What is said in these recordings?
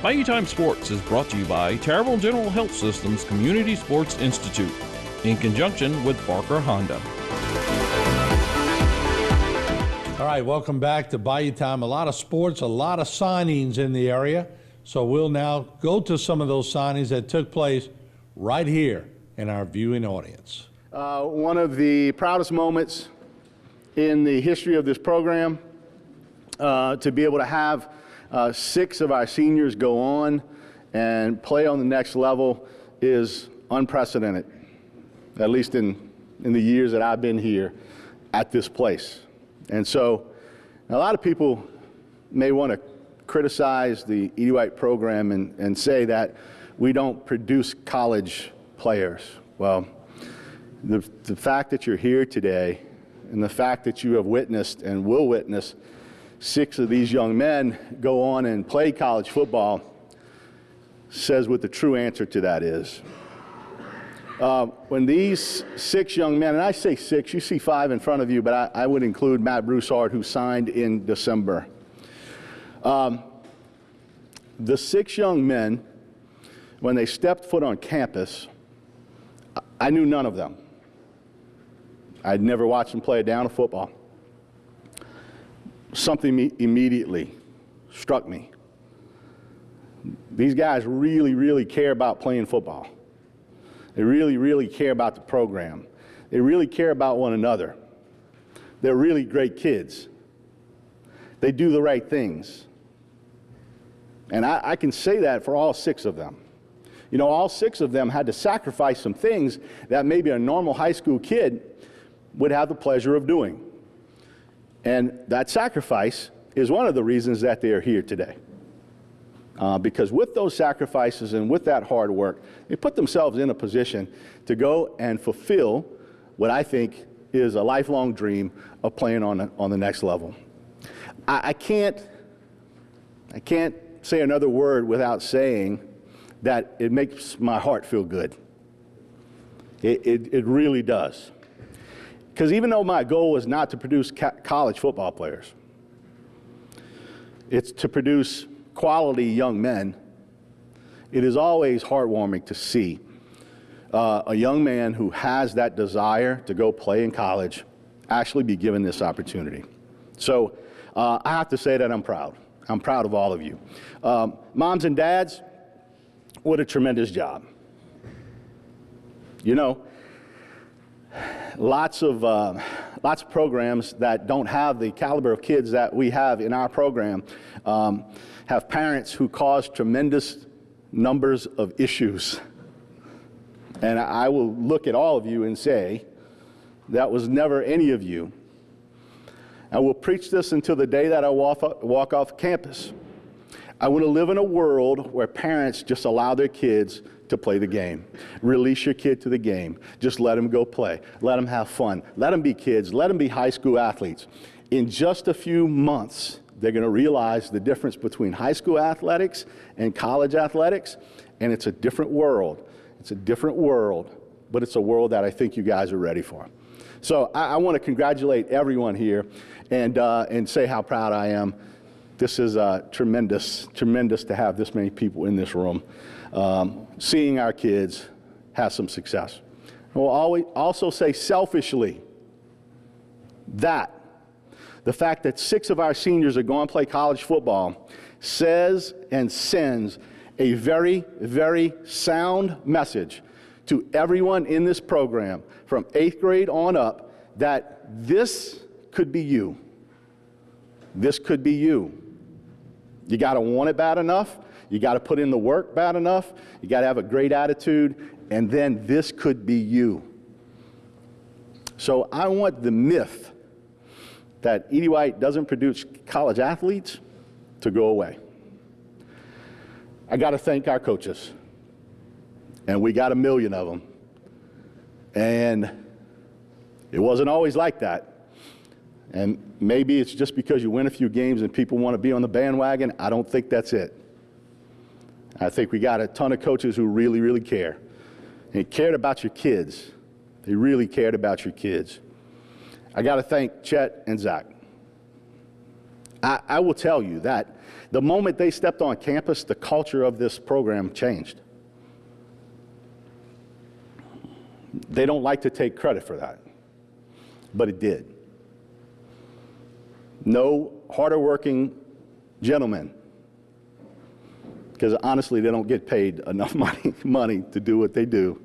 Bayou Time Sports is brought to you by Terrible General Health System's Community Sports Institute in conjunction with Barker Honda. All right, welcome back to Bayou Time. A lot of sports, a lot of signings in the area. So we'll now go to some of those signings that took place right here in our viewing audience. One of the proudest moments in the history of this program, to be able to have 6 of our seniors go on and play on the next level is unprecedented, at least in the years that I've been here at this place. And so a lot of people may want to criticize the E.D. White program and say that we don't produce college players. Well, the fact that you're here today and the fact that you have witnessed and will witness 6 of these young men go on and play college football says what the true answer to that is. When these 6 young men, and I say 6, you see 5 in front of you, but I would include Matt Broussard, who signed in December. The 6 young men, when they stepped foot on campus, I knew none of them. I'd never watched them play a down of football. Something immediately struck me. These guys really, really care about playing football. They really, really care about the program. They really care about one another. They're really great kids. They do the right things. And I can say that for all 6 of them. You know, all 6 of them had to sacrifice some things that maybe a normal high school kid would have the pleasure of doing. And that sacrifice is one of the reasons that they are here today. Because with those sacrifices and with that hard work, they put themselves in a position to go and fulfill what I think is a lifelong dream of playing on the next level. I can't say another word without saying that it makes my heart feel good. It really does. Because even though my goal is not to produce college football players, it's to produce quality young men, it is always heartwarming to see a young man who has that desire to go play in college actually be given this opportunity. So I have to say that I'm proud. I'm proud of all of you. Moms and dads, what a tremendous job. You know, lots of programs that don't have the caliber of kids that we have in our program have parents who cause tremendous numbers of issues. And I will look at all of you and say, that was never any of you. I will preach this until the day that I walk off campus. I want to live in a world where parents just allow their kids to play the game. Release your kid to the game. Just let them go play. Let them have fun. Let them be kids. Let them be high school athletes. In just a few months, they're going to realize the difference between high school athletics and college athletics, and it's a different world. It's a different world, but it's a world that I think you guys are ready for. So I want to congratulate everyone here and say how proud I am. This is tremendous to have this many people in this room. Seeing our kids have some success. And we'll always also say selfishly that the fact that 6 of our seniors are going to play college football says and sends a very, very sound message to everyone in this program from 8th grade on up that this could be you. This could be you. You got to want it bad enough. You got to put in the work bad enough. You got to have a great attitude. And then this could be you. So I want the myth that E.D. White doesn't produce college athletes to go away. I got to thank our coaches. And we got 1 million of them. And it wasn't always like that. And maybe it's just because you win a few games and people want to be on the bandwagon. I don't think that's it. I think we got a ton of coaches who really, really care. And cared about your kids. They really cared about your kids. I got to thank Chet and Zach. I will tell you that the moment they stepped on campus, the culture of this program changed. They don't like to take credit for that, but it did. No harder working gentlemen, because honestly, they don't get paid enough money to do what they do.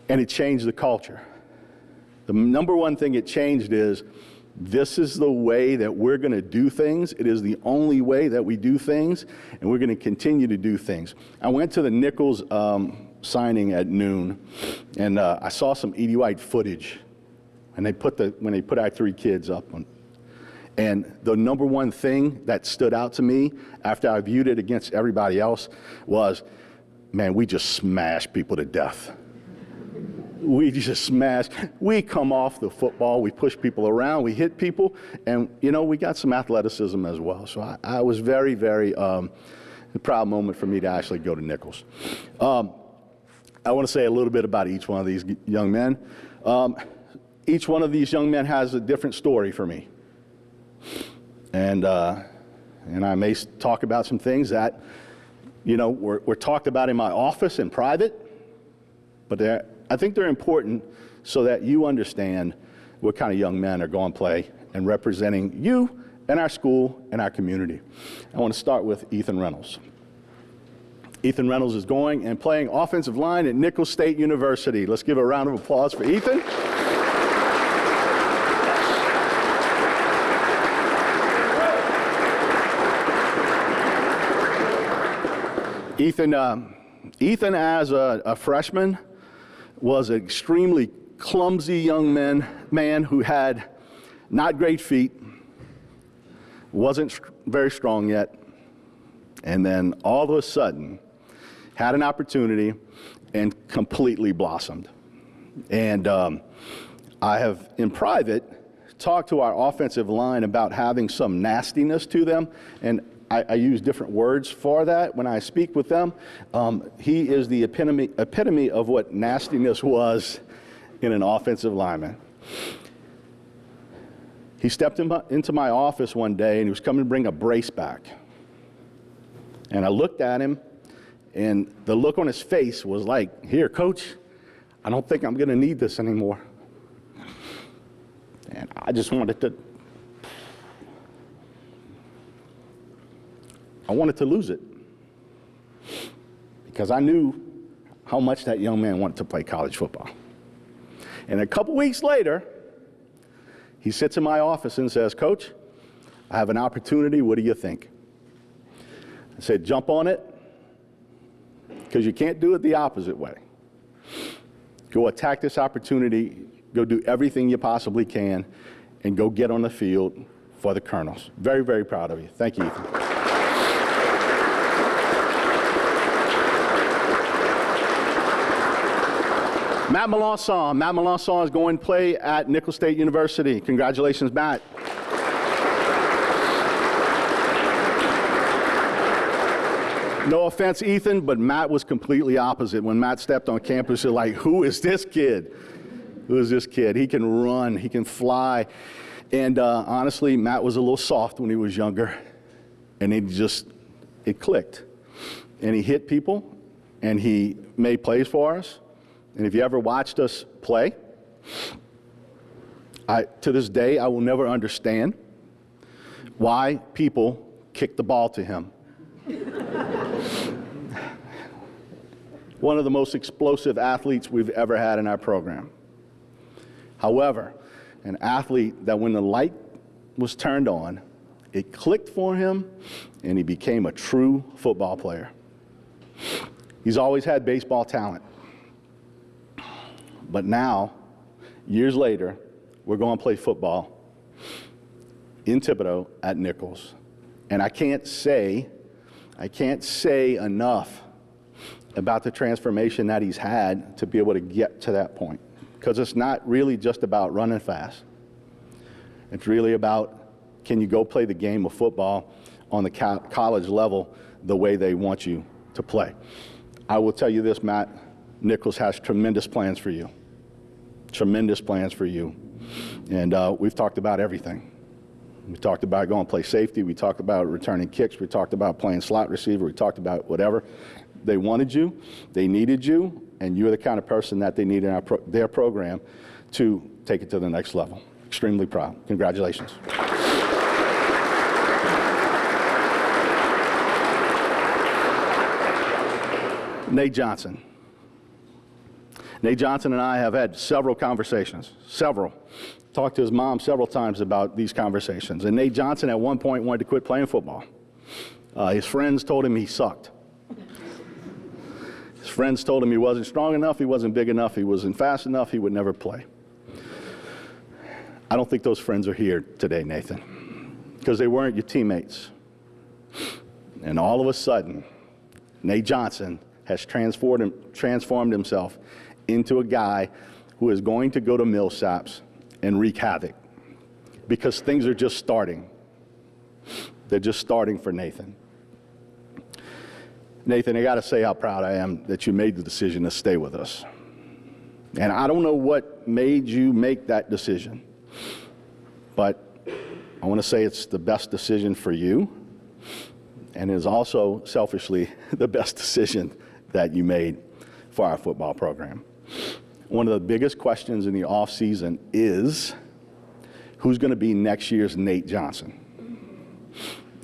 And it changed the culture. The number one thing it changed is, this is the way that we're going to do things. It is the only way that we do things, and we're going to continue to do things. I went to the Nicholls signing at noon, and I saw some Edie White footage, and when they put our 3 kids up. And the number one thing that stood out to me after I viewed it against everybody else was, man, we just smashed people to death. We just smash. We come off the football, we push people around, we hit people, and we got some athleticism as well. So I was very, very a proud moment for me to actually go to Nicholls. I want to say a little bit about each one of these young men. Each one of these young men has a different story for me, and I may talk about some things that were talked about in my office in private, but I think they're important so that you understand what kind of young men are going to play and representing you and our school and our community. I want to start with Ethan Reynolds. Ethan Reynolds is going and playing offensive line at Nicholls State University. Let's give a round of applause for Ethan. Ethan as a freshman was an extremely clumsy young man who had not great feet, wasn't very strong yet, and then all of a sudden had an opportunity and completely blossomed. And I have, in private, talked to our offensive line about having some nastiness to them, and I use different words for that when I speak with them. He is the epitome of what nastiness was in an offensive lineman. He stepped into my office one day, and he was coming to bring a brace back. And I looked at him, and the look on his face was like, "Here, coach, I don't think I'm going to need this anymore." And I just wanted to lose it, because I knew how much that young man wanted to play college football. And a couple weeks later, he sits in my office and says, "Coach, I have an opportunity. What do you think?" I said, "Jump on it, because you can't do it the opposite way. Go attack this opportunity, go do everything you possibly can, and go get on the field for the Colonels." Very, very proud of you. Thank you, Ethan. Matt Melancon. Matt Melancon is going to play at Nicholls State University. Congratulations, Matt. No offense, Ethan, but Matt was completely opposite. When Matt stepped on campus, you're like, who is this kid? Who is this kid? He can run, he can fly. And honestly, Matt was a little soft when he was younger, and it clicked. And he hit people, and he made plays for us. And if you ever watched us play, to this day, I will never understand why people kick the ball to him. One of the most explosive athletes we've ever had in our program. However, an athlete that when the light was turned on, it clicked for him, and he became a true football player. He's always had baseball talent. But now, years later, we're going to play football in Thibodaux at Nicholls. And I can't say enough about the transformation that he's had to be able to get to that point. Because it's not really just about running fast. It's really about, can you go play the game of football on the college level the way they want you to play. I will tell you this, Matt, Nicholls has tremendous plans for you. Tremendous plans for you. And we've talked about everything. We talked about going to play safety. We talked about returning kicks. We talked about playing slot receiver. We talked about whatever. They wanted you. They needed you. And you're the kind of person that they need in their program to take it to the next level. Extremely proud. Congratulations. Nate Johnson. Nate Johnson and I have had several conversations, talked to his mom several times about these conversations. And Nate Johnson at one point wanted to quit playing football. His friends told him he sucked. His friends told him he wasn't strong enough, he wasn't big enough, he wasn't fast enough, he would never play. I don't think those friends are here today, Nathan, because they weren't your teammates. And all of a sudden, Nate Johnson has transformed himself into a guy who is going to go to Millsaps and wreak havoc, because things are just starting. They're just starting for Nathan. Nathan, I got to say how proud I am that you made the decision to stay with us. And I don't know what made you make that decision, but I want to say it's the best decision for you, and it is also selfishly the best decision that you made for our football program. One of the biggest questions in the offseason is, who's going to be next year's Nate Johnson?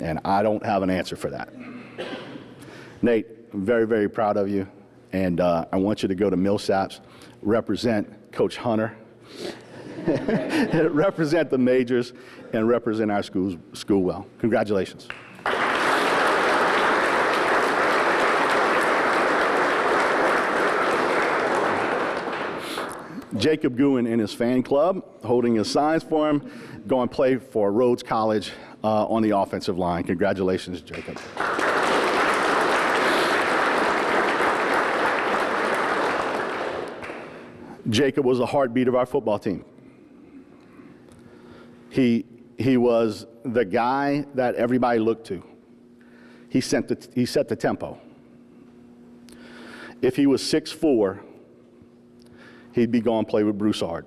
And I don't have an answer for that. Nate, I'm very, very proud of you, and I want you to go to Millsaps, represent Coach Hunter, represent the majors, and represent our school well. Congratulations. Jacob Guin and his fan club, holding his signs for him, going to play for Rhodes College on the offensive line. Congratulations, Jacob. Jacob was the heartbeat of our football team. He was the guy that everybody looked to. He set the tempo. If he was 6'4", he'd be going to play with Broussard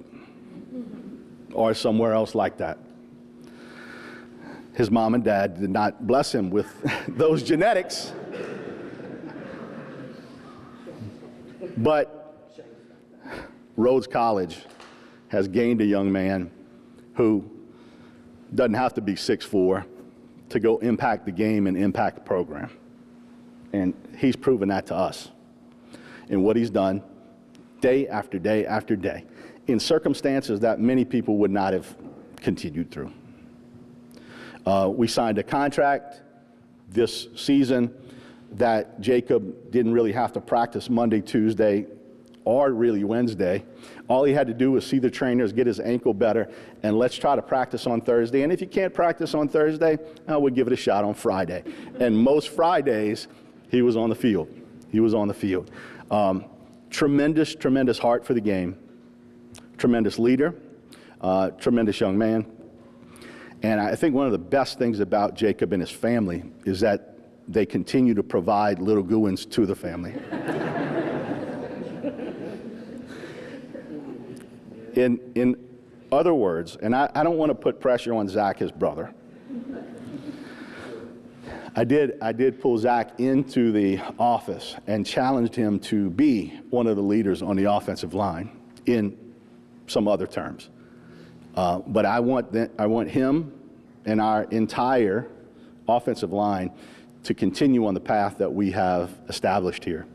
or somewhere else like that. His mom and dad did not bless him with those genetics. But Rhodes College has gained a young man who doesn't have to be 6'4" to go impact the game and impact the program. And he's proven that to us in what he's done day after day after day, in circumstances that many people would not have continued through. We signed a contract this season that Jacob didn't really have to practice Monday, Tuesday, or really Wednesday. All he had to do was see the trainers, get his ankle better, and let's try to practice on Thursday. And if you can't practice on Thursday, we'll give it a shot on Friday. And most Fridays, he was on the field. He was on the field. Tremendous, tremendous heart for the game. Tremendous leader. Tremendous young man. And I think one of the best things about Jacob and his family is that they continue to provide little Guins to the family. In other words, and I don't want to put pressure on Zach, his brother. I did pull Zach into the office and challenged him to be one of the leaders on the offensive line in some other terms. But I want him and our entire offensive line to continue on the path that we have established here.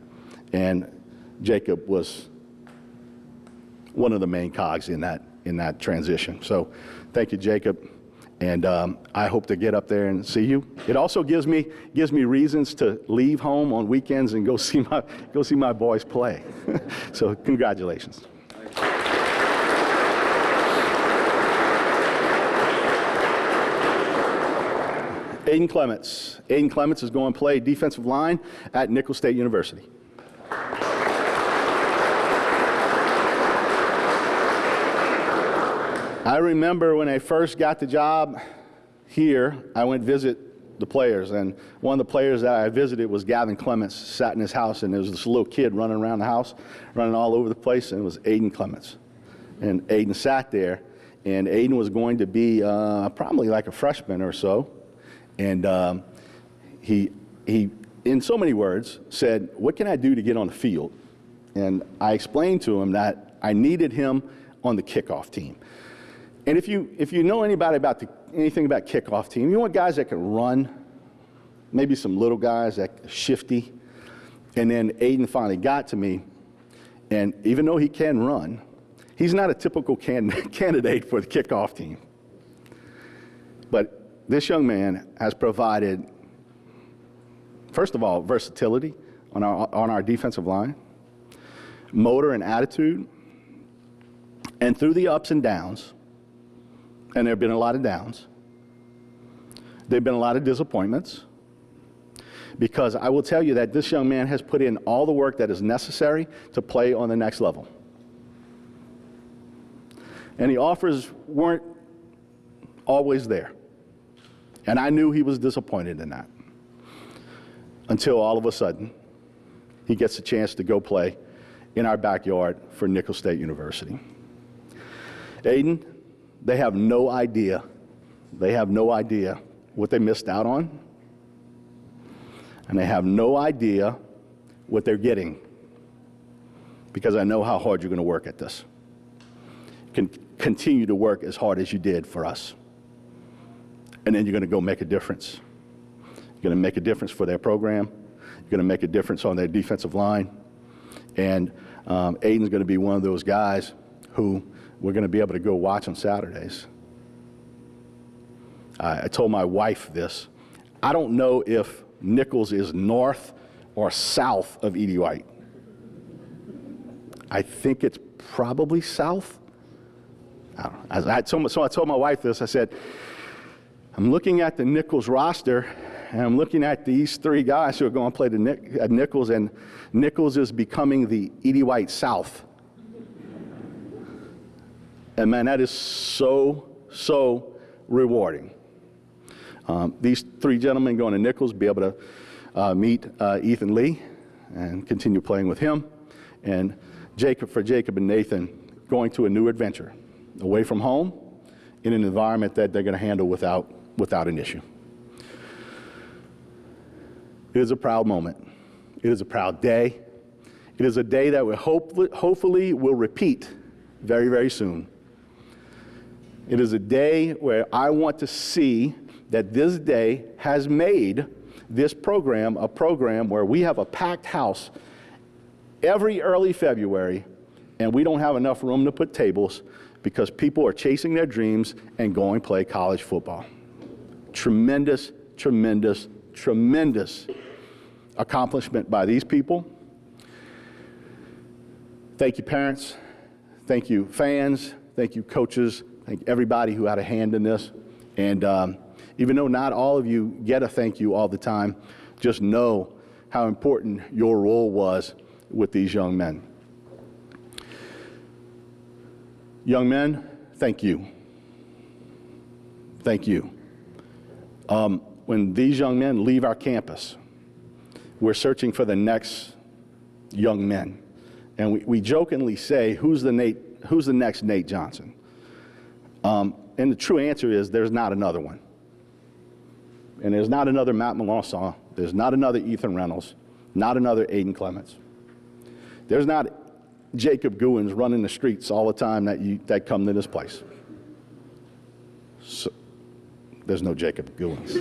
And Jacob was one of the main cogs in that transition. So thank you, Jacob. And I hope to get up there and see you. It also gives me reasons to leave home on weekends and go see my boys play. So congratulations. Aiden Clements. Aiden Clements is going to play defensive line at Nicholls State University. I remember when I first got the job here, I went visit the players, and one of the players that I visited was Aiden Clements, sat in his house, and there was this little kid running around the house, running all over the place, and it was Aiden Clements. And Aiden sat there, and Aiden was going to be probably like a freshman or so. And he, in so many words, said, "What can I do to get on the field?" And I explained to him that I needed him on the kickoff team. And if you know anybody about anything about kickoff team, you want guys that can run, maybe some little guys that are shifty. And then Aiden finally got to me, and even though he can run, he's not a typical candidate for the kickoff team. But this young man has provided, first of all, versatility on our defensive line, motor and attitude, and through the ups and downs, and there have been a lot of downs, there have been a lot of disappointments, because I will tell you that this young man has put in all the work that is necessary to play on the next level. And the offers weren't always there. And I knew he was disappointed in that. Until all of a sudden, he gets a chance to go play in our backyard for Nicholls State University. Aiden, they have no idea what they missed out on, and they have no idea what they're getting, because I know how hard you're going to work at this. Continue to work as hard as you did for us, and then you're going to go make a difference. You're going to make a difference for their program. You're going to make a difference on their defensive line, and Aiden's going to be one of those guys who we're going to be able to go watch on Saturdays. I told my wife this. I don't know if Nicholls is north or south of E.D. White. I think it's probably south. I told my wife this. I said, I'm looking at the Nicholls roster, and I'm looking at these three guys who are going to play at Nicholls, and Nicholls is becoming the E.D. White South. And man, that is so rewarding. These three gentlemen going to Nicholls, be able to meet Ethan Lee and continue playing with him. And Jacob and Nathan going to a new adventure, away from home, in an environment that they're going to handle without an issue. It is a proud moment. It is a proud day. It is a day that we hopefully will repeat very, very soon. It is a day where I want to see that this day has made this program a program where we have a packed house every early February, and we don't have enough room to put tables because people are chasing their dreams and going to play college football. Tremendous, tremendous, tremendous accomplishment by these people. Thank you, parents. Thank you, fans. Thank you, coaches. Thank everybody who had a hand in this. And even though not all of you get a thank you all the time, just know how important your role was with these young men. Young men, thank you. Thank you. When these young men leave our campus, we're searching for the next young men. And we jokingly say, who's the next Nate Johnson? And the true answer is there's not another one. And there's not another Matt Melancon. There's not another Ethan Reynolds. Not another Aiden Clements. There's not Jacob Guins running the streets all the time that come to this place. So, there's no Jacob Guins.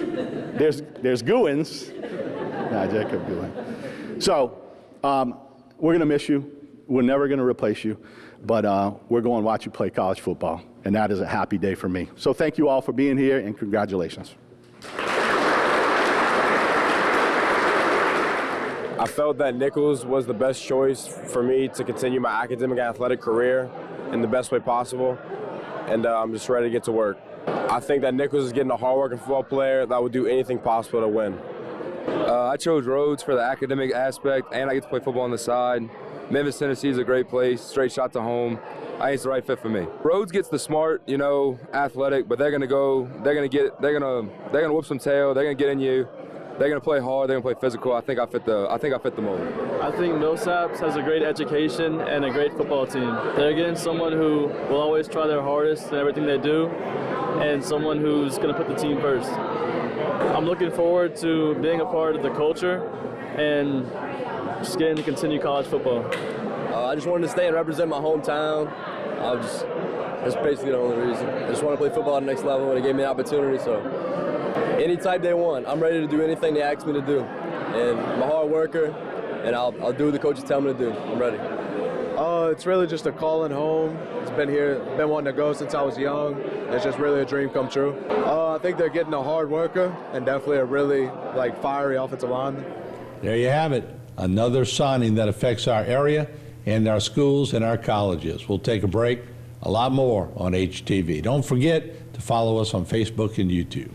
There's Guins, not Jacob Guin. So we're going to miss you. We're never going to replace you. But we're going to watch you play college football, and that is a happy day for me. So thank you all for being here, and congratulations. I felt that Nicholls was the best choice for me to continue my academic and athletic career in the best way possible, and I'm just ready to get to work. I think that Nicholls is getting a hard-working football player that would do anything possible to win. I chose Rhodes for the academic aspect, and I get to play football on the side. Memphis, Tennessee is a great place, straight shot to home. I think it's the right fit for me. Rhodes gets the smart, athletic, but they're gonna whoop some tail, they're gonna get in you. They're going to play hard. They're going to play physical. I think I fit the mold. I think Millsaps has a great education and a great football team. They're getting someone who will always try their hardest in everything they do, and someone who's going to put the team first. I'm looking forward to being a part of the culture and just getting to continue college football. I just wanted to stay and represent my hometown. That's basically the only reason. I just want to play football at the next level, and it gave me an opportunity. So any type they want, I'm ready to do anything they ask me to do. And I'm a hard worker, and I'll do what the coaches tell me to do. I'm ready. It's really just a calling home. It's been here, been wanting to go since I was young. It's just really a dream come true. I think they're getting a hard worker and definitely a really fiery offensive lineman. There you have it. Another signing that affects our area and our schools and our colleges. We'll take a break. A lot more on HTV. Don't forget to follow us on Facebook and YouTube.